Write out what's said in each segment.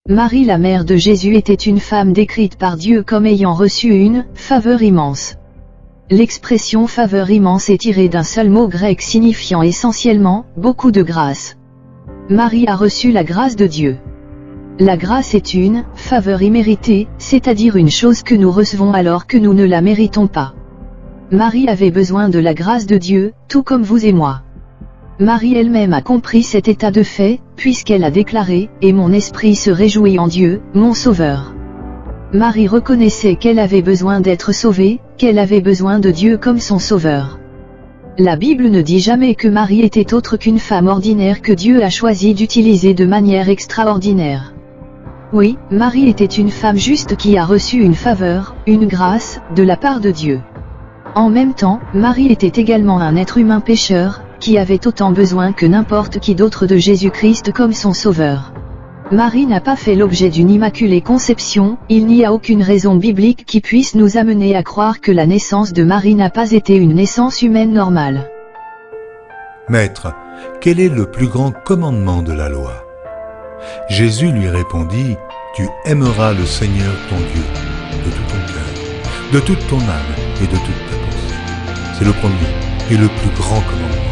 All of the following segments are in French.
Marie la mère de Jésus était une femme décrite par Dieu comme ayant reçu une « faveur immense ». L'expression « faveur immense » est tirée d'un seul mot grec signifiant essentiellement « beaucoup de grâce ». Marie a reçu la grâce de Dieu. La grâce est une « faveur imméritée », c'est-à-dire une chose que nous recevons alors que nous ne la méritons pas. Marie avait besoin de la grâce de Dieu, tout comme vous et moi. Marie elle-même a compris cet état de fait, puisqu'elle a déclaré « Et mon esprit se réjouit en Dieu, mon Sauveur ». Marie reconnaissait qu'elle avait besoin d'être sauvée, qu'elle avait besoin de Dieu comme son Sauveur. La Bible ne dit jamais que Marie était autre qu'une femme ordinaire que Dieu a choisi d'utiliser de manière extraordinaire. Oui, Marie était une femme juste qui a reçu une faveur, une grâce, de la part de Dieu. En même temps, Marie était également un être humain pécheur, qui avait autant besoin que n'importe qui d'autre de Jésus-Christ comme son Sauveur. Marie n'a pas fait l'objet d'une immaculée conception, il n'y a aucune raison biblique qui puisse nous amener à croire que la naissance de Marie n'a pas été une naissance humaine normale. Maître, quel est le plus grand commandement de la loi? Jésus lui répondit, « Tu aimeras le Seigneur ton Dieu, de tout ton cœur, de toute ton âme et de toute ta pensée. » C'est le premier et le plus grand commandement.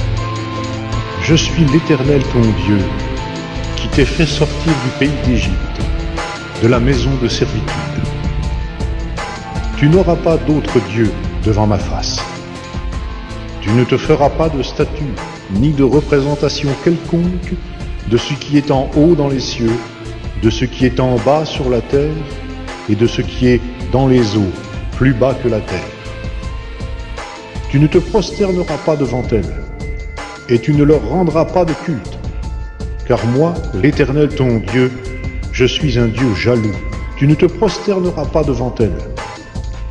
Je suis l'Éternel ton Dieu, qui t'ai fait sortir du pays d'Égypte, de la maison de servitude. Tu n'auras pas d'autre Dieu devant ma face. Tu ne te feras pas de statue, ni de représentation quelconque de ce qui est en haut dans les cieux, de ce qui est en bas sur la terre, et de ce qui est dans les eaux, plus bas que la terre. Tu ne te prosterneras pas devant elles, et tu ne leur rendras pas de culte. Car moi, l'Éternel ton Dieu, je suis un Dieu jaloux. Tu ne te prosterneras pas devant elles,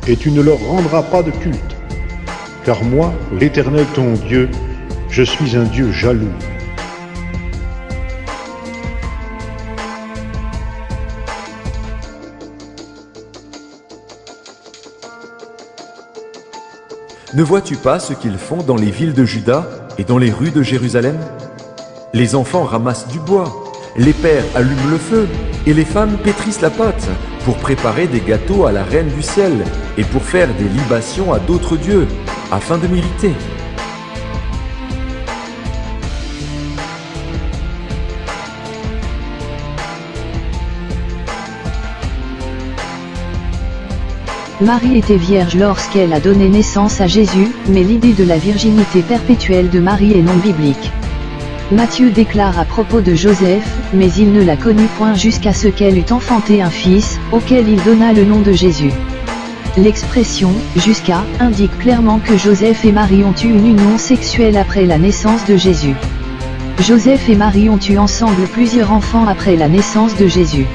et tu ne leur rendras pas de culte. Car moi, l'Éternel ton Dieu, je suis un Dieu jaloux. Ne vois-tu pas ce qu'ils font dans les villes de Juda et dans les rues de Jérusalem? Les enfants ramassent du bois, les pères allument le feu, et les femmes pétrissent la pâte pour préparer des gâteaux à la reine du ciel et pour faire des libations à d'autres dieux, afin de m'imiter. Marie était vierge lorsqu'elle a donné naissance à Jésus, mais l'idée de la virginité perpétuelle de Marie est non biblique. Matthieu déclare à propos de Joseph, mais il ne la connut point jusqu'à ce qu'elle eût enfanté un fils, auquel il donna le nom de Jésus. L'expression « jusqu'à » indique clairement que Joseph et Marie ont eu une union sexuelle après la naissance de Jésus. Joseph et Marie ont eu ensemble plusieurs enfants après la naissance de Jésus.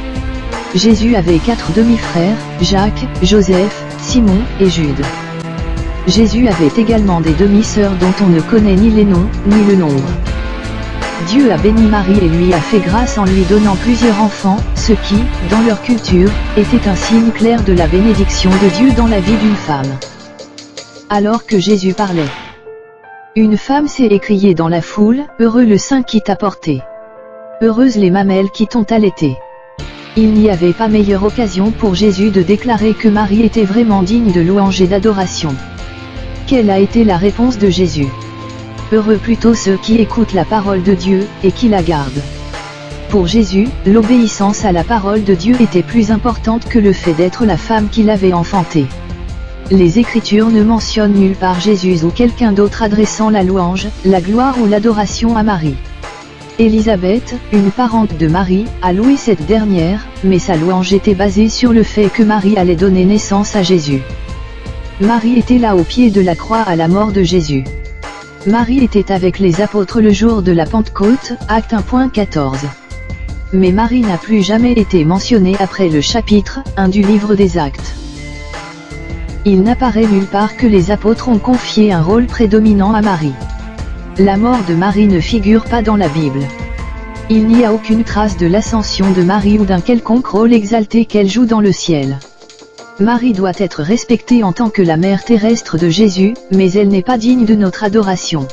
Jésus avait 4 demi-frères, Jacques, Joseph, Simon et Jude. Jésus avait également des demi-sœurs dont on ne connaît ni les noms, ni le nombre. Dieu a béni Marie et lui a fait grâce en lui donnant plusieurs enfants, ce qui, dans leur culture, était un signe clair de la bénédiction de Dieu dans la vie d'une femme. Alors que Jésus parlait, une femme s'est écriée dans la foule, « Heureux le sein qui t'a porté. Heureuses les mamelles qui t'ont allaité. » Il n'y avait pas meilleure occasion pour Jésus de déclarer que Marie était vraiment digne de louange et d'adoration. Quelle a été la réponse de Jésus? Heureux plutôt ceux qui écoutent la parole de Dieu, et qui la gardent. Pour Jésus, l'obéissance à la parole de Dieu était plus importante que le fait d'être la femme qui l'avait enfantée. Les Écritures ne mentionnent nulle part Jésus ou quelqu'un d'autre adressant la louange, la gloire ou l'adoration à Marie. Élisabeth, une parente de Marie, a loué cette dernière, mais sa louange était basée sur le fait que Marie allait donner naissance à Jésus. Marie était là au pied de la croix à la mort de Jésus. Marie était avec les apôtres le jour de la Pentecôte, Actes 1.14. Mais Marie n'a plus jamais été mentionnée après le chapitre 1 du livre des Actes. Il n'apparaît nulle part que les apôtres ont confié un rôle prédominant à Marie. La mort de Marie ne figure pas dans la Bible. Il n'y a aucune trace de l'ascension de Marie ou d'un quelconque rôle exalté qu'elle joue dans le ciel. Marie doit être respectée en tant que la mère terrestre de Jésus, mais elle n'est pas digne de notre adoration.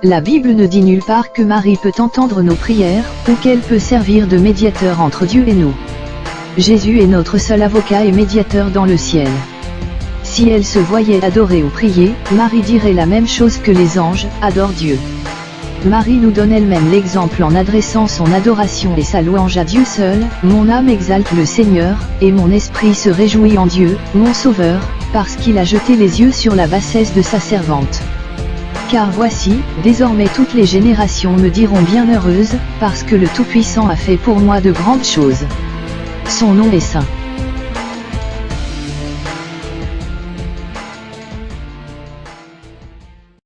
La Bible ne dit nulle part que Marie peut entendre nos prières, ou qu'elle peut servir de médiateur entre Dieu et nous. Jésus est notre seul avocat et médiateur dans le ciel. Si elle se voyait adorer ou prier, Marie dirait la même chose que les anges, adore Dieu. Marie nous donne elle-même l'exemple en adressant son adoration et sa louange à Dieu seul. Mon âme exalte le Seigneur, et mon esprit se réjouit en Dieu, mon Sauveur, parce qu'il a jeté les yeux sur la bassesse de sa servante. Car voici, désormais toutes les générations me diront bienheureuse, parce que le Tout-Puissant a fait pour moi de grandes choses. Son nom est saint.